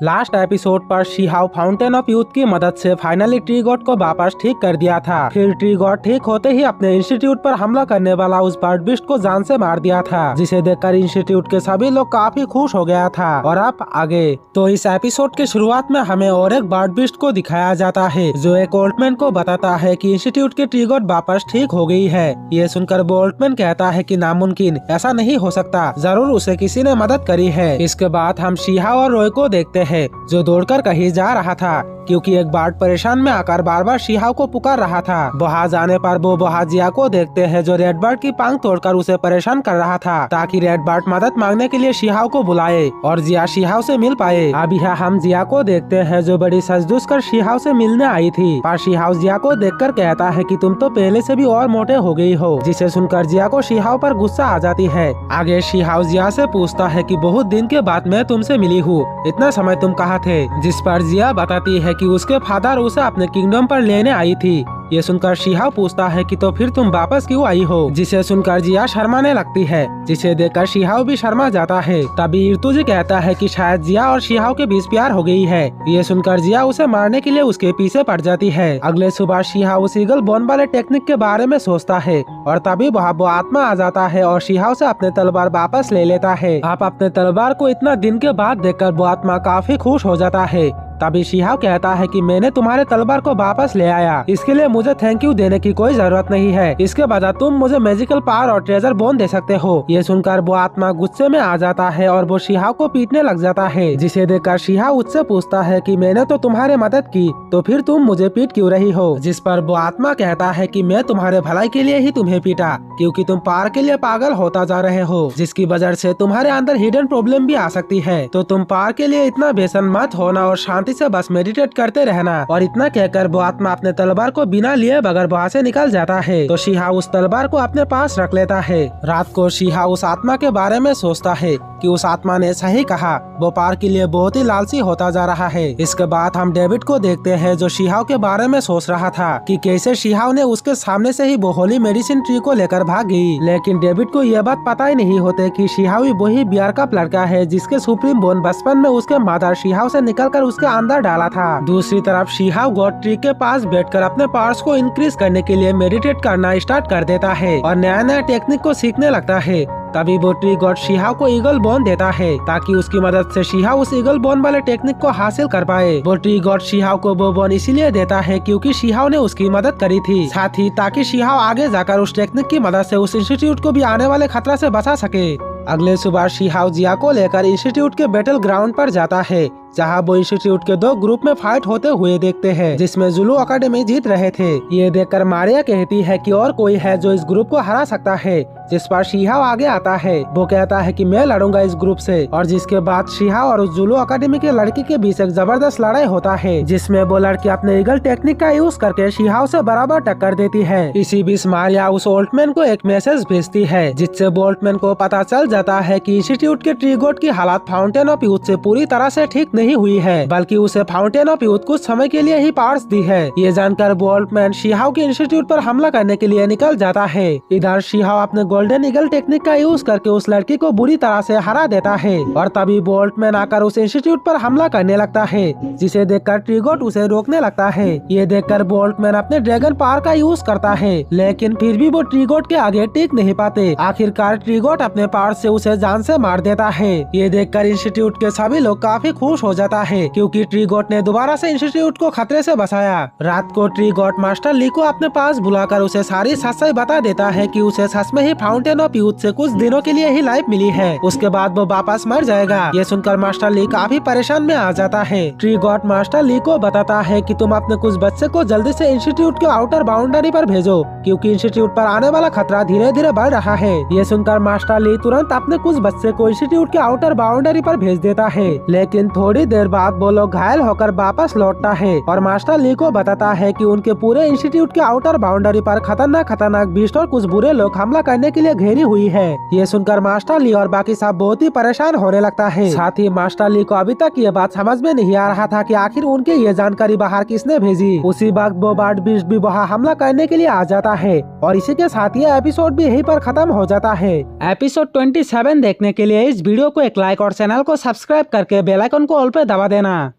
Last episode पर शिहाओ fountain of youth की मदद से फाइनली ट्री गॉड को वापस ठीक कर दिया था। फिर ट्री गॉड ठीक होते ही अपने इंस्टीट्यूट पर हमला करने वाला उस बर्ड बिस्ट को जान से मार दिया था, जिसे देखकर इंस्टीट्यूट के सभी लोग काफी खुश हो गया था। और अब आगे तो इस एपिसोड के शुरुआत में हमें और एक बर्ड बिस्ट को दिखाया जाता है, जो एक ओल्डमैन को बताता है कि इंस्टीट्यूट की ट्री गॉड वापस ठीक हो गई है। ये सुनकर वो ओल्डमैन कहता है कि नामुमकिन, ऐसा नहीं हो सकता, जरूर उसे किसी ने मदद करी है। इसके बाद हम शिहाओ और रॉय को देखते हैं, जो दौड़कर कहीं जा रहा था, क्योंकि एक बर्ड परेशान में आकर बार बार शिहाओ को पुकार रहा था। वहाँ जाने पर वो वहाँ जिया को देखते हैं, जो रेड बर्ड की पांख तोड़कर उसे परेशान कर रहा था, ताकि रेड बर्ड मदद मांगने के लिए शिहाओ को बुलाए और जिया शिहाओ से मिल पाए। अब यहाँ हम जिया को देखते हैं, जो बड़ी सजधज कर शिहाओ से मिलने आई थी, पर शिहाओ जिया को देखकर कहता है कि तुम तो पहले से भी और मोटे हो गई हो, जिसे सुनकर जिया को शिहाओ पर गुस्सा आ जाती है। आगे शिहाओ जिया से पूछता है कि बहुत दिन के बाद मैं तुमसे मिली हूँ, इतना समय तुम कहाँ थे? जिस पर जिया बताती है कि उसके फादर उसे अपने किंगडम पर लेने आई थी। ये सुनकर शिहाओ पूछता है कि तो फिर तुम वापस क्यों आई हो? जिसे सुनकर जिया शर्माने लगती है, जिसे देखकर शिहाओ भी शर्मा जाता है। तभी इर्तुजी कहता है कि शायद जिया और शिहाओ के बीच प्यार हो गई है। ये सुनकर जिया उसे मारने के लिए उसके पीछे पड़ जाती है। अगले सुबह शिहाओ उस ईगल बोन वाले टेक्निक के बारे में सोचता है, और तभी वहाँ वो आत्मा आ जाता है और शिहाओ से अपने तलवार वापस ले लेता है। आप अपने तलवार को इतना दिन के बाद देखकर वो आत्मा काफी खुश हो जाता है। तभी शिहाओ कहता है कि मैंने तुम्हारे तलवार को वापस ले आया, इसके लिए मुझे थैंक यू देने की कोई जरूरत नहीं है, इसके बजाय तुम मुझे मैजिकल पावर और ट्रेजर बोन दे सकते हो। ये सुनकर वो आत्मा गुस्से में आ जाता है और वो शिहाओ को पीटने लग जाता है, जिसे देखकर शिहाओ उससे पूछता है कि मैंने तो तुम्हारी मदद की, तो फिर तुम मुझे पीट क्यों रही हो? जिस पर वो आत्मा कहता है कि मैं तुम्हारे भलाई के लिए ही तुम्हें पीटा, क्योंकि तुम पार के लिए पागल होता जा रहे हो, जिसकी वजह से तुम्हारे अंदर हिडन प्रॉब्लम भी आ सकती है। तो तुम पार के लिए इतना बेसन मत होना और शांति से बस मेडिटेट करते रहना। और इतना कहकर वो आत्मा अपने तलवार को बिना लिए बगैर वहाँ से निकल जाता है। तो शिहाओ उस तलवार को अपने पास रख लेता है। रात को शिहाओ उस आत्मा के बारे में सोचता है कि उस आत्मा ने सही कहा, वो पार के लिए बहुत ही लालची होता जा रहा है। इसके बाद हम डेविड को देखते हैं, जो शिहाओ के बारे में सोच रहा था कि कैसे शिहाओ ने उसके सामने से ही वो होली मेडिसिन ट्री को लेकर भाग गई। लेकिन डेविड को यह बात पता ही नहीं होते कि शिहाओ वही बियर का लड़का है, जिसके सुप्रीम बोन बचपन में उसके मदर शिहाओ से निकलकर उसके अंदर डाला था। दूसरी तरफ शिहाओ गॉड ट्री के पास बैठकर अपने पावर्स को इंक्रीज करने के लिए मेडिटेट करना स्टार्ट कर देता है और नया नया टेक्निक को सीखने लगता है। तभी वो ट्री गॉड शिहाओ को ईगल बोन देता है, ताकि उसकी मदद से शिहाओ उस ईगल बोन वाले टेक्निक को हासिल कर पाए। वो ट्री गॉड शिहाओ को वो बोन इसीलिए देता है क्योंकि शिहाओ ने उसकी मदद करी थी, साथ ही ताकि शिहाओ आगे जाकर उस टेक्निक की मदद से उस इंस्टीट्यूट को भी आने वाले खतरा से बचा सके। अगले सुबह शिहाओ जिया को लेकर इंस्टीट्यूट के बैटल ग्राउंड पर जाता है, जहां वो इंस्टीट्यूट के दो ग्रुप में फाइट होते हुए देखते हैं, जिसमें जुलू अकेडमी जीत रहे थे। ये देखकर मारिया कहती है कि और कोई है जो इस ग्रुप को हरा सकता है, जिस पर शिहाओ आगे आता है। वो कहता है कि मैं लड़ूंगा इस ग्रुप से, और जिसके बाद शिहाओ और उस जुलू अकेडमी के लड़की के बीच एक जबरदस्त लड़ाई होता है, जिसमें वो लड़की अपने ईगल टेक्निक का यूज करके शिहाओ से बराबर टक्कर देती है। इसी बीच मारिया उस ओल्डमैन को एक मैसेज भेजती है, जिससे ओल्डमैन को पता चल जाता है कि इंस्टीट्यूट के ट्री गॉड की हालत फाउंटेन ऑफ यूथ से पूरी तरह से ठीक नहीं हुई है, बल्कि उसे फाउंटेन ऑफ यूथ कुछ समय के लिए ही पावर्स दी है। ये जानकर ओल्डमैन शिहाओ के इंस्टीट्यूट पर हमला करने के लिए निकल जाता है। इधर शिहाओ अपने गोल्डन ईगल टेक्निक का यूज करके उस लड़की को बुरी तरह से हरा देता है, और तभी ओल्डमैन आकर उस इंस्टीट्यूट पर हमला करने लगता है, जिसे देखकर ट्री गॉड उसे रोकने लगता है। ये देखकर ओल्डमैन अपने ड्रैगन पावर का यूज करता है, लेकिन फिर भी वो ट्री गॉड के आगे टिक नहीं पाते। आखिरकार ट्री गॉड अपने पावर से उसे जान से मार देता है। ये देखकर इंस्टीट्यूट के सभी लोग काफी खुश हो जाता है, क्योंकि ट्री गॉड ने दोबारा से इंस्टीट्यूट को खतरे से बचाया। रात को ट्री गॉड मास्टर ली को अपने पास बुलाकर उसे सारी सच्चाई बता देता है कि उसे सच में ही फाउंटेन ऑफ यूथ से कुछ दिनों के लिए ही लाइफ मिली है, उसके बाद वो वापस मर जाएगा। ये सुनकर मास्टर ली काफी परेशान में आ जाता है। ट्री गॉड मास्टर ली को बताता है कि तुम अपने कुछ बच्चे को जल्दी से इंस्टीट्यूट के आउटर बाउंड्री पर भेजो, क्योंकि इंस्टीट्यूट पर आने वाला खतरा धीरे धीरे बढ़ रहा है। ये सुनकर मास्टर ली तुरंत अपने कुछ बच्चे को इंस्टीट्यूट के आउटर बाउंड्री पर भेज देता है, लेकिन थोड़ी देर बाद वो लोग घायल होकर वापस लौटता है और मास्टर ली को बताता है कि उनके पूरे इंस्टीट्यूट के आउटर बाउंड्री पर खतरनाक बीस्ट और कुछ बुरे लोग हमला करने के लिए घेरी हुई है। ये सुनकर मास्टर ली और बाकी सब बहुत ही परेशान होने लगता है। साथ ही मास्टर ली को अभी तक ये बात समझ में नहीं आ रहा था कि आखिर उनके ये जानकारी बाहर किसने भेजी। उसी वक्त वो बर्ड बिस्ट भी वहाँ हमला करने के लिए आ जाता है, और इसी के साथ ये एपिसोड भी यहीं पर खत्म हो जाता है। एपिसोड 27 देखने के लिए इस वीडियो को एक लाइक और चैनल को सब्सक्राइब करके बेल आइकन को ऑल पे दबा देना।